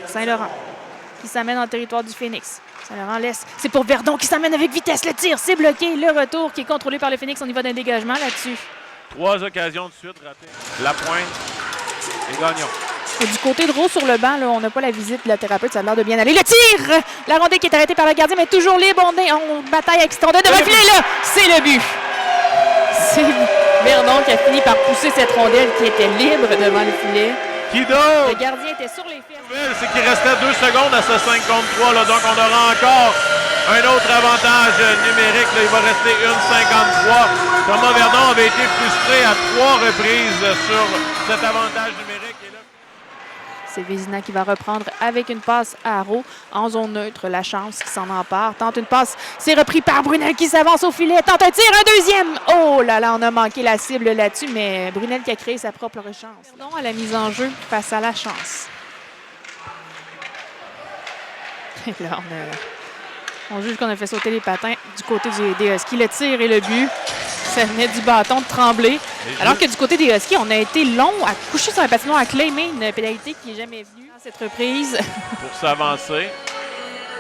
Saint-Laurent qui s'amène en territoire du Phoenix. Saint-Laurent laisse. C'est pour Verdon qui s'amène avec vitesse. Le tir, c'est bloqué. Le retour qui est contrôlé par le Phoenix. On y va d'un dégagement là-dessus. 3 occasions de suite ratées. La pointe et Gagnon. Et du côté de Roux sur le banc, là, on n'a pas la visite de la thérapeute. Ça a l'air de bien aller. Le tir! La rondelle qui est arrêtée par le gardien, mais toujours libre. On est en bataille avec cette rondelle devant le filet. Là, c'est le but. C'est Verdon qui a fini par pousser cette rondelle qui était libre devant le filet. Qui d'autre? Le gardien était sur les fesses. C'est qu'il restait 2 secondes à ce 5 contre 3. Là, donc, on aura encore un autre avantage numérique. Là, il va rester 1,53. Thomas Verdon avait été frustré à 3 reprises sur cet avantage numérique. Et là... C'est Vézina qui va reprendre avec une passe à Haro en zone neutre. La chance qui s'en empare. Tente une passe. C'est repris par Brunel qui s'avance au filet. Tente un tir, un deuxième. Oh là là, on a manqué la cible là-dessus, mais Brunel qui a créé sa propre chance. Non à la mise en jeu face à la chance. Et là, on juge qu'on a fait sauter les patins du côté des Huskies. Le tir et le but, ça venait du bâton de Tremblay. Alors que du côté des Huskies, on a été long à coucher sur un patinoire, à claimer une pénalité qui n'est jamais venue à cette reprise. Pour s'avancer.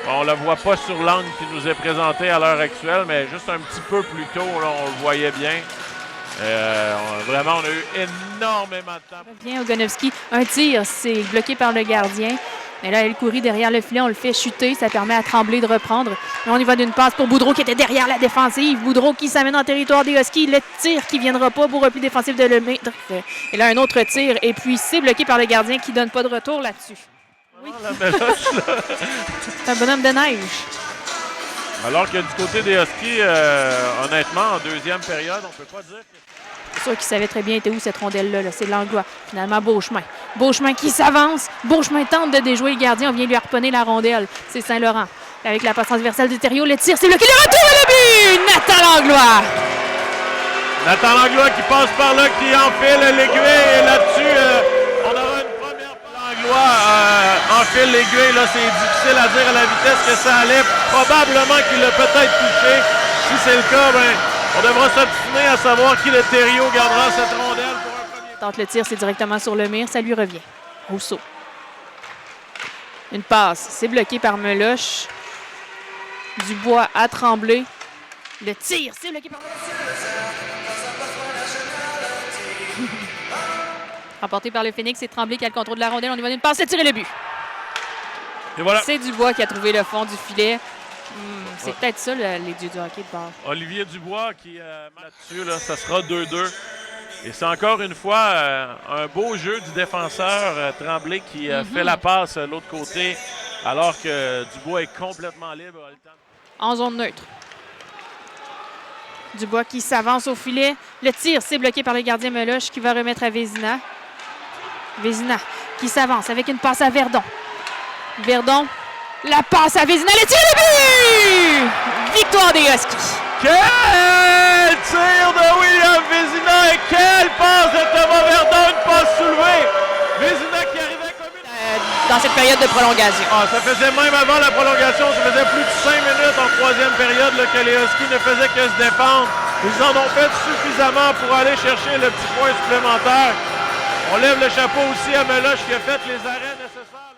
On ne la voit pas sur l'angle qui nous est présenté à l'heure actuelle, mais juste un petit peu plus tôt, là, on le voyait bien. Vraiment, on a eu énormément de temps. Bien, Ogonovski. Un tir, c'est bloqué par le gardien. Et là, elle courit derrière le filet, on le fait chuter. Ça permet à Tremblay de reprendre. Et on y va d'une passe pour Boudreau qui était derrière la défensive. Boudreau qui s'amène en territoire des Huskies. Le tir qui ne viendra pas pour repli défensif de Lemaitre. Et là, un autre tir. Et puis, c'est bloqué par le gardien qui ne donne pas de retour là-dessus. Oui. C'est un bonhomme de neige. Alors que du côté des Huskies, honnêtement, en deuxième période, on ne peut pas dire que... C'est sûr qu'il savait très bien était où cette rondelle-là. Là. C'est Langlois. Finalement, Beauchemin. Beauchemin qui s'avance. Beauchemin tente de déjouer le gardien. On vient lui harponner la rondelle. C'est Saint-Laurent. Avec la passe transversale de Thériault. Le tir, c'est bloqué. Le retour et le but! Nathan Langlois. Nathan Langlois qui passe par là, qui enfile l'aiguille. Et là-dessus, on aura une première passe. Langlois enfile l'aiguille. Là, c'est difficile à dire à la vitesse que ça allait. Probablement qu'il l'a peut-être touché. Si c'est le cas, ben... on devra s'obstiner à savoir qui de Thériault gardera cette rondelle pour un premier. Tente le tir, c'est directement sur le mur. Ça lui revient. Rousseau. Une passe. C'est bloqué par Meloche. Dubois à Tremblay. Le tir, c'est bloqué par remporté par le Phoenix. C'est Tremblay qui a le contrôle de la rondelle. On y va d'une passe. C'est tiré le but. Et voilà. C'est Dubois qui a trouvé le fond du filet. C'est peut-être ça, les dieux du hockey de bord. Olivier Dubois qui là-dessus, là, ça sera 2-2. Et c'est encore une fois un beau jeu du défenseur Tremblay qui fait la passe de l'autre côté, alors que Dubois est complètement libre. En zone neutre. Dubois qui s'avance au filet. Le tir, c'est bloqué par le gardien Meloche qui va remettre à Vézina. Vézina qui s'avance avec une passe à Verdon. Verdon. La passe à Vézina, le tir de but! Victoire des Huskies. Quel tir de William Vézina et quelle passe de Thomas Verdon, une passe soulevée. Vézina qui arrivait comme une... dans cette période de prolongation. Ah, ça faisait même avant la prolongation, ça faisait plus de 5 minutes en troisième période là, que les Huskies ne faisaient que se défendre. Ils en ont fait suffisamment pour aller chercher le petit point supplémentaire. On lève le chapeau aussi à Meloche qui a fait les arrêts nécessaires.